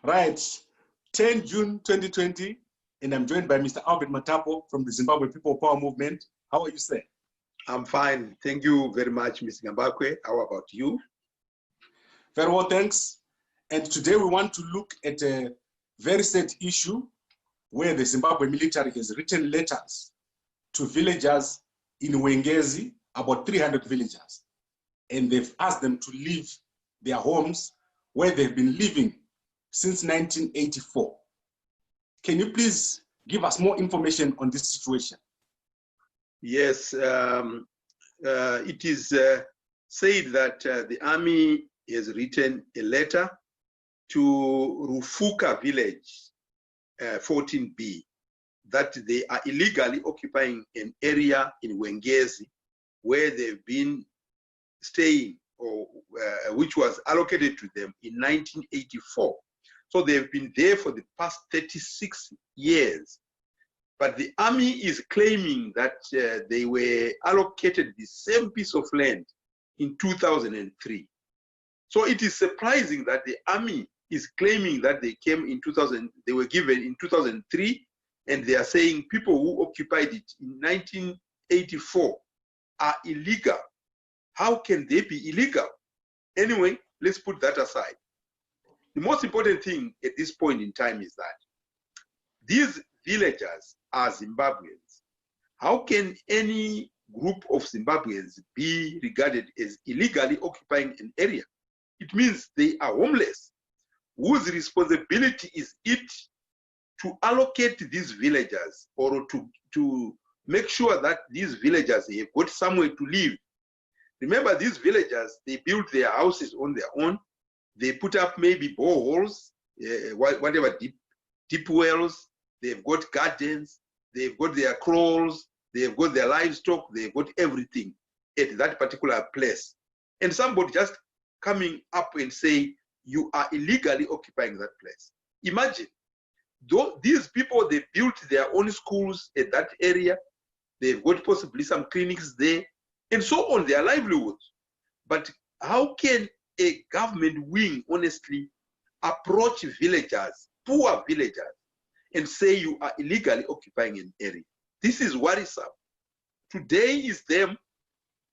Right, 10 June 2020, and I'm joined by Mr. Albert Matapo from the Zimbabwe People Power Movement. How are you, sir? I'm fine. Thank you very much, Mr. Zimbabwe. How about you? Very well, thanks. And today we want to look at a very sad issue where the Zimbabwe military has written letters to villagers in Wengezi, about 300 villagers, and they've asked them to leave their homes where they've been living since 1984. Can you please give us more information on this situation? Yes, it is said that the army has written a letter to Rufuka village, 14B, that they are illegally occupying an area in Wengezi where they've been staying, or which was allocated to them in 1984. So they've been there for the past 36 years. But the army is claiming that they were allocated the same piece of land in 2003. So it is surprising that the army is claiming that they came in 2000, they were given in 2003, and they are saying people who occupied it in 1984 are illegal. How can they be illegal? Anyway, let's put that aside. The most important thing at this point in time is that these villagers are Zimbabweans. How can any group of Zimbabweans be regarded as illegally occupying an area? It means they are homeless. Whose responsibility is it to allocate these villagers, or to make sure that these villagers have got somewhere to live? Remember, these villagers, they built their houses on their own. They put up maybe boreholes, whatever, deep wells. They've got gardens, they've got their crows, they've got their livestock, they've got everything at that particular place. And somebody just coming up and say, you are illegally occupying that place. Imagine, these people, they built their own schools at that area. They've got possibly some clinics there, and so on, their livelihoods. But how can a government wing honestly approach villagers, poor villagers, and say you are illegally occupying an area? This is worrisome. Today is them,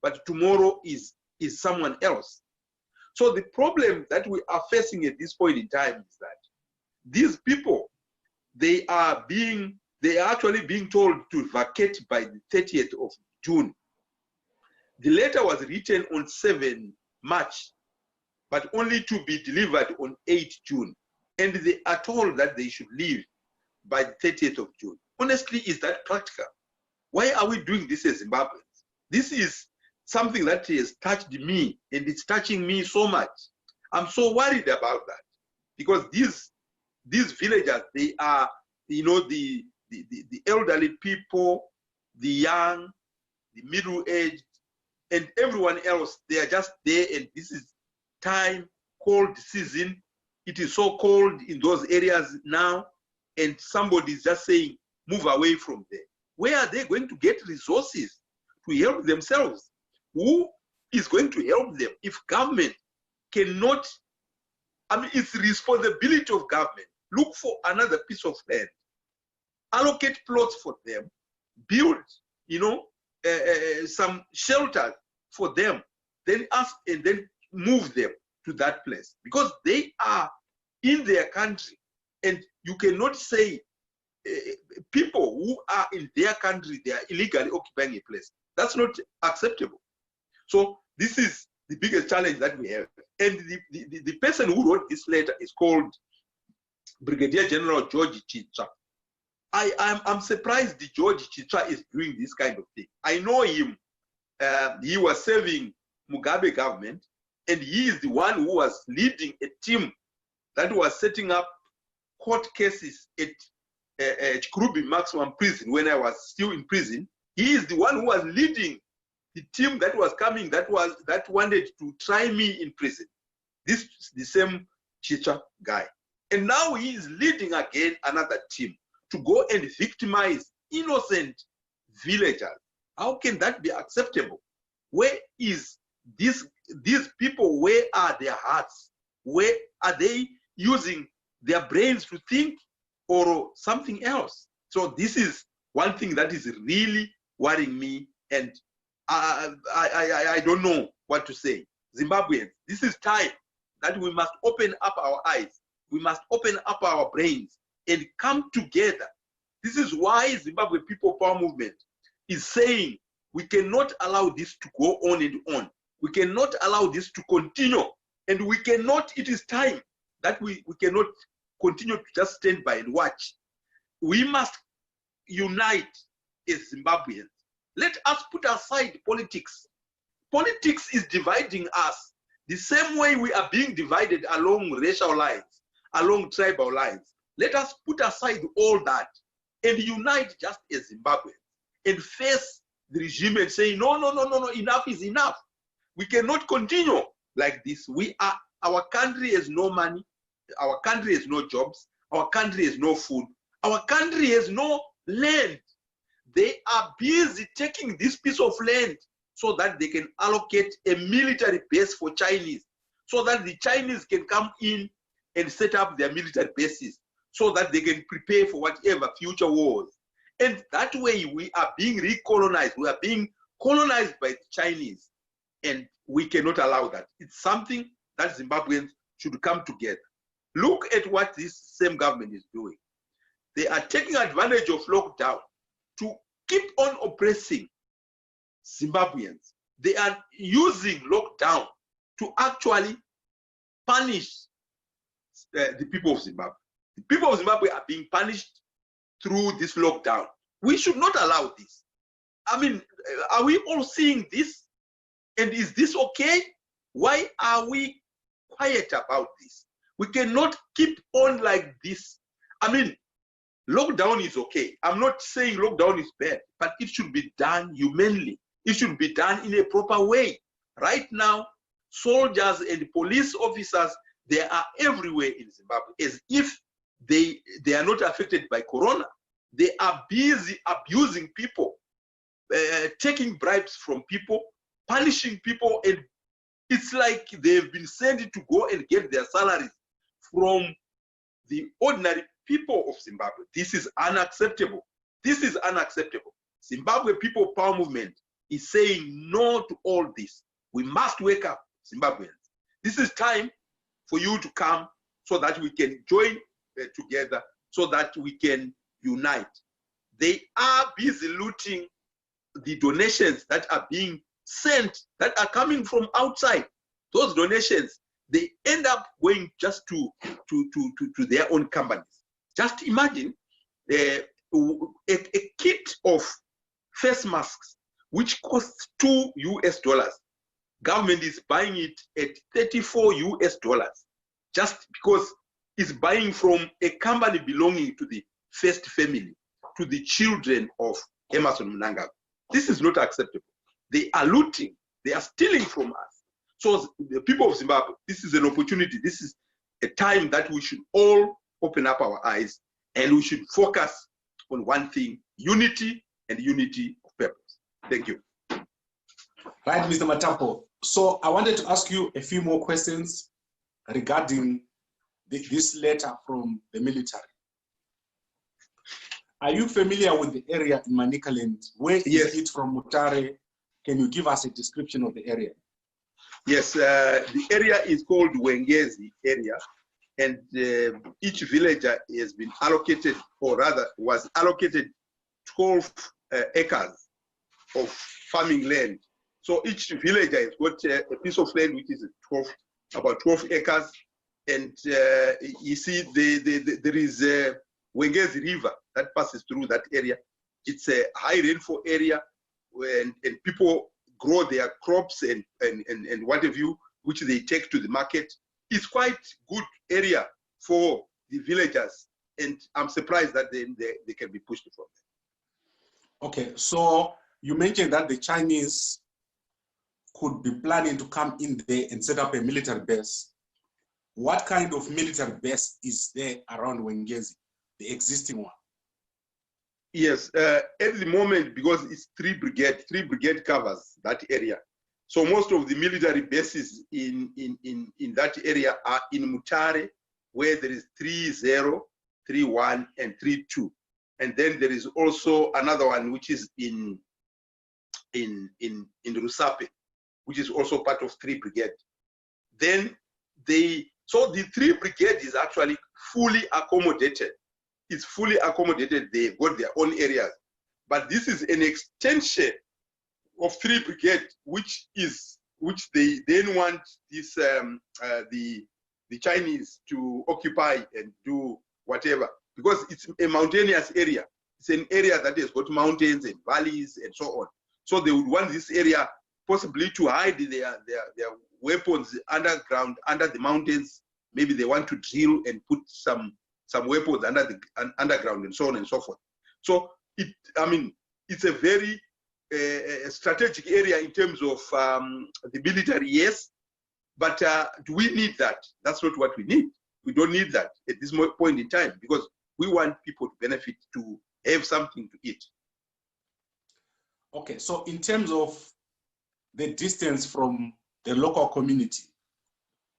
but tomorrow is someone else. So the problem that we are facing at this point in time is that these people, they are actually being told to vacate by the 30th of June. The letter was written on 7 March, but only to be delivered on 8 June. And they are told that they should leave by the 30th of June. Honestly, is that practical? Why are we doing this as Zimbabweans? This is something that has touched me, and it's touching me so much. I'm so worried about that, because these villagers, they are, the elderly people, the young, the middle-aged, and everyone else. They are just there, and this is time, cold season. It is so cold in those areas now, and somebody is just saying, move away from there. Where are they going to get resources to help themselves? Who is going to help them if government cannot? I mean, it's the responsibility of government. Look for another piece of land, allocate plots for them, build, some shelters for them, then ask and then move them to that place, because they are in their country, and you cannot say people who are in their country, they are illegally occupying a place. That's not acceptable. So this is the biggest challenge that we have. And the person who wrote this letter is called Brigadier General George Chitra. I'm surprised the George Chitra is doing this kind of thing. I know him. He was serving Mugabe government, and he is the one who was leading a team that was setting up court cases at Chikurubi Maximum Prison when I was still in prison. He is the one who was leading the team that was coming, that wanted to try me in prison. This is the same Chitra guy. And now he is leading again another team to go and victimize innocent villagers. How can that be acceptable? Where is these people? Where are their hearts? Where are they using their brains to think or something else. So this is one thing that is really worrying me, and I don't know what to say. Zimbabweans, this is time that we must open up our eyes. We must open up our brains and come together. This is why Zimbabwe People Power Movement is saying we cannot allow this to go on and on. We cannot allow this to continue. And we cannot, it is time that we cannot continue to just stand by and watch. We must unite as Zimbabweans. Let us put aside politics. Politics is dividing us the same way we are being divided along racial lines, along tribal lines. Let us put aside all that and unite just as Zimbabweans and face the regime and say, no, no, no, no, no, enough is enough. We cannot continue like this. Our country has no money, our country has no jobs, our country has no food, our country has no land. They are busy taking this piece of land so that they can allocate a military base for Chinese, so that the Chinese can come in and set up their military bases, so that they can prepare for whatever future wars. And that way we are being recolonized, we are being colonized by the Chinese, and we cannot allow that. It's something that Zimbabweans should come together. Look at what this same government is doing. They are taking advantage of lockdown to keep on oppressing Zimbabweans. They are using lockdown to actually punish the people of Zimbabwe. The people of Zimbabwe are being punished through this lockdown. We should not allow this. I mean, are we all seeing this? And is this okay? Why are we quiet about this? We cannot keep on like this. I mean, lockdown is okay. I'm not saying lockdown is bad, but it should be done humanely. It should be done in a proper way. Right now, soldiers and police officers, they are everywhere in Zimbabwe, as if they are not affected by corona. They are busy abusing people, taking bribes from people, punishing people, and it's like they've been sent to go and get their salaries from the ordinary people of Zimbabwe. This is unacceptable. This is unacceptable. Zimbabwe People Power Movement is saying no to all this. We must wake up, Zimbabweans. This is time for you to come so that we can join together, so that we can unite. They are busy looting the donations that are being sent, that are coming from outside. Those donations, they end up going just to their own companies. Just imagine a kit of face masks, which costs $2 US. Government is buying it at $34 US, just because it's buying from a company belonging to the first family, to the children of Emmerson Mnangagwa. This is not acceptable. They are looting, they are stealing from us. So the people of Zimbabwe, this is an opportunity. This is a time that we should all open up our eyes, and we should focus on one thing: unity, and unity of purpose. Thank you. Right, Mr. Matapo. So I wanted to ask you a few more questions regarding this letter from the military. Are you familiar with the area in Manicaland? Where is it from Mutare? Can you give us a description of the area? Yes, the area is called Wengezi area, and each villager has been allocated, or rather was allocated 12 acres of farming land. So each villager has got a piece of land which is about 12 acres. And you see there is a Wengezi River that passes through that area. It's a high rainfall area, and people grow their crops and what have you, which they take to the market. It's quite good area for the villagers, and I'm surprised that they can be pushed from there. Okay, so you mentioned that the Chinese could be planning to come in there and set up a military base. What kind of military base is there around Wengezi, the existing one? Yes, at the moment, because it's three brigade covers that area. So most of the military bases in that area are in Mutare where there is 3-0, 3-1, and 3-2. And then there is also another one which is in Rusape, which is also part of 3 Brigade. Then so the 3 Brigade is actually fully accommodated. It's fully accommodated. They've got their own areas. But this is an extension of 3 Brigade, which they then want this the Chinese to occupy and do whatever, because it's a mountainous area. It's an area that has got mountains and valleys and so on. So they would want this area possibly to hide their weapons underground, under the mountains. Maybe they want to drill and put some weapons under the underground and so on and so forth. So it's a very strategic area in terms of the military, yes, but do we need that? That's not what we need. We don't need that at this point in time, because we want people to benefit, to have something to eat. Okay, so in terms of the distance from the local community,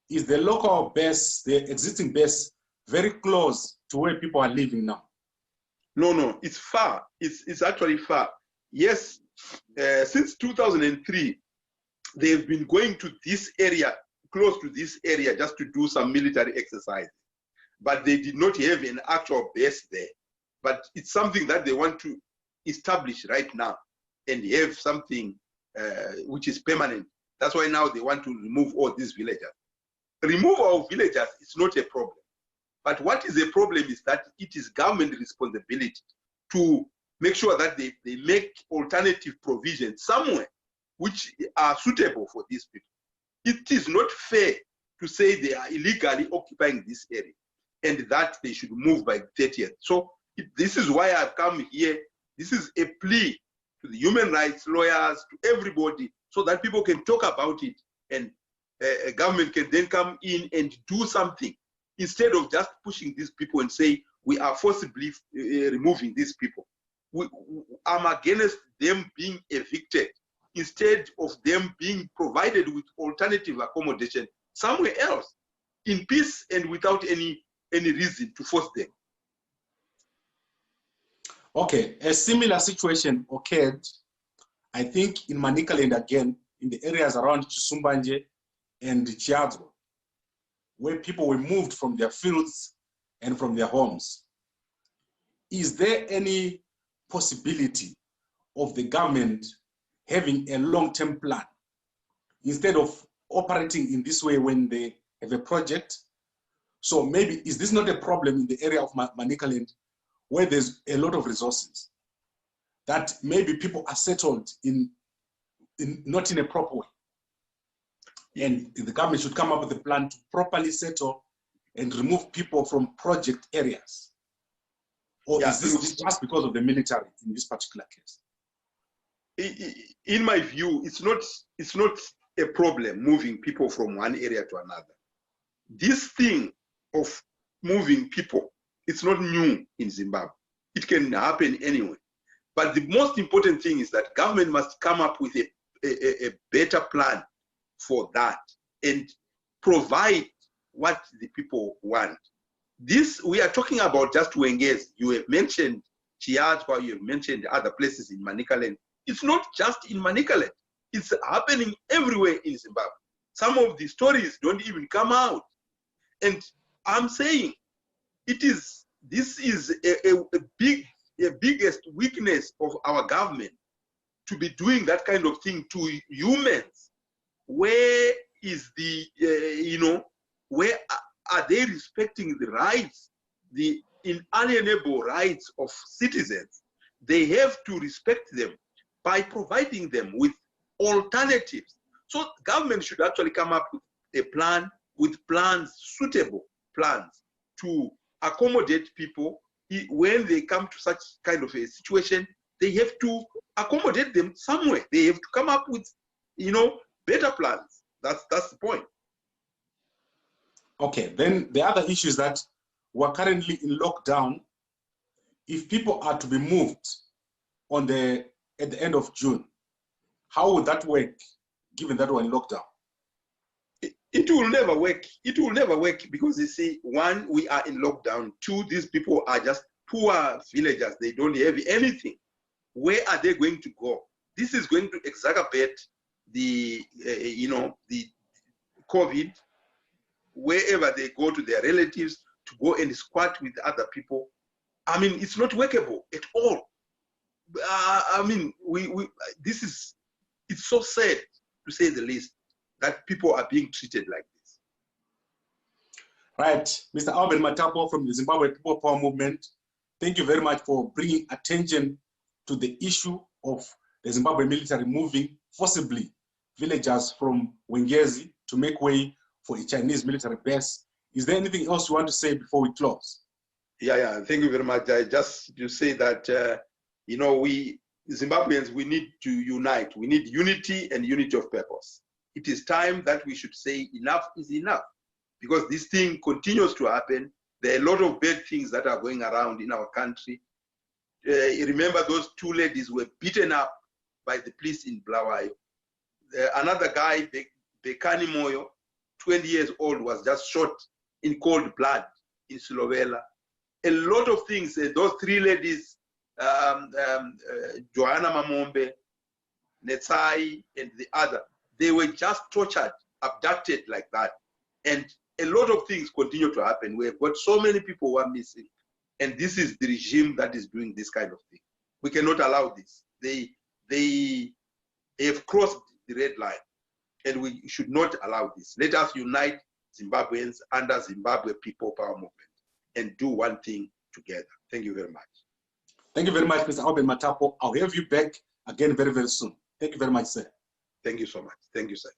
is the local base, the existing base, very close to where people are living now? No, it's far. It's actually far. Yes, since 2003, they've been going to this area, close to this area, just to do some military exercise. But they did not have an actual base there. But it's something that they want to establish right now and have something which is permanent. That's why now they want to remove all these villagers. Removal of villagers is not a problem. But what is a problem is that it is government responsibility to make sure that they make alternative provisions somewhere which are suitable for these people. It is not fair to say they are illegally occupying this area and that they should move by 30th. So this is why I've come here. This is a plea to the human rights lawyers, to everybody, so that people can talk about it and a government can then come in and do something, instead of just pushing these people and say, we are forcibly removing these people. I'm against them being evicted, instead of them being provided with alternative accommodation somewhere else, in peace and without any reason to force them. Okay, a similar situation occurred, I think, in Manicaland again, in the areas around Chisumbanje and Chiadzwa, where people were moved from their fields and from their homes. Is there any possibility of the government having a long-term plan instead of operating in this way when they have a project? So maybe, is this not a problem in the area of Manicaland, where there's a lot of resources, that maybe people are settled not in a proper way? And the government should come up with a plan to properly settle and remove people from project areas. Or is this just because of the military in this particular case? In my view, it's not a problem moving people from one area to another. This thing of moving people, it's not new in Zimbabwe. It can happen anyway. But the most important thing is that government must come up with a better plan for that and provide what the people want. This, we are talking about just Wengezi. You have mentioned Chiadzwa, you have mentioned other places in Manicaland. It's not just in Manicaland. It's happening everywhere in Zimbabwe. Some of the stories don't even come out. And I'm saying this is a biggest weakness of our government, to be doing that kind of thing to humans. Where is the, where are they respecting the rights, the inalienable rights of citizens? They have to respect them by providing them with alternatives. So government should actually come up with a plan, with plans, suitable plans to accommodate people. When they come to such kind of a situation, they have to accommodate them somewhere. They have to come up with, better plans. That's the point. Okay, then the other issue is that we're currently in lockdown. If people are to be moved at the end of June, how would that work, given that we're in lockdown? It will never work. It will never work because you see, one, we are in lockdown. Two, these people are just poor villagers. They don't have anything. Where are they going to go? This is going to exacerbate the, the COVID. Wherever they go to their relatives to go and squat with other people, I mean, it's not workable at all. I mean, it's so sad to say the least that people are being treated like this. Right, Mr. Albert Matapo from the Zimbabwe People Power Movement, thank you very much for bringing attention to the issue of the Zimbabwe military moving forcibly villagers from Wengezi to make way for a Chinese military base. Is there anything else you want to say before we close? Yeah, thank you very much. I just to say that, we Zimbabweans, we need to unite. We need unity and unity of purpose. It is time that we should say enough is enough, because this thing continues to happen. There are a lot of bad things that are going around in our country. Remember those two ladies were beaten up by the police in Bulawayo. Another guy, Bekani Moyo, 20 years old, was just shot in cold blood in Slovela. A lot of things, those three ladies, Joanna Mamombe, Netsai, and the other, they were just tortured, abducted like that. And a lot of things continue to happen. We have got so many people who are missing. And this is the regime that is doing this kind of thing. We cannot allow this. They have crossed the red line, and we should not allow this. Let us unite Zimbabweans under Zimbabwe People Power Movement and do one thing together. Thank you very much. Thank you very much, Mr. Albert Matapo. I'll have you back again very, very soon. Thank you very much, sir. Thank you so much. Thank you, sir.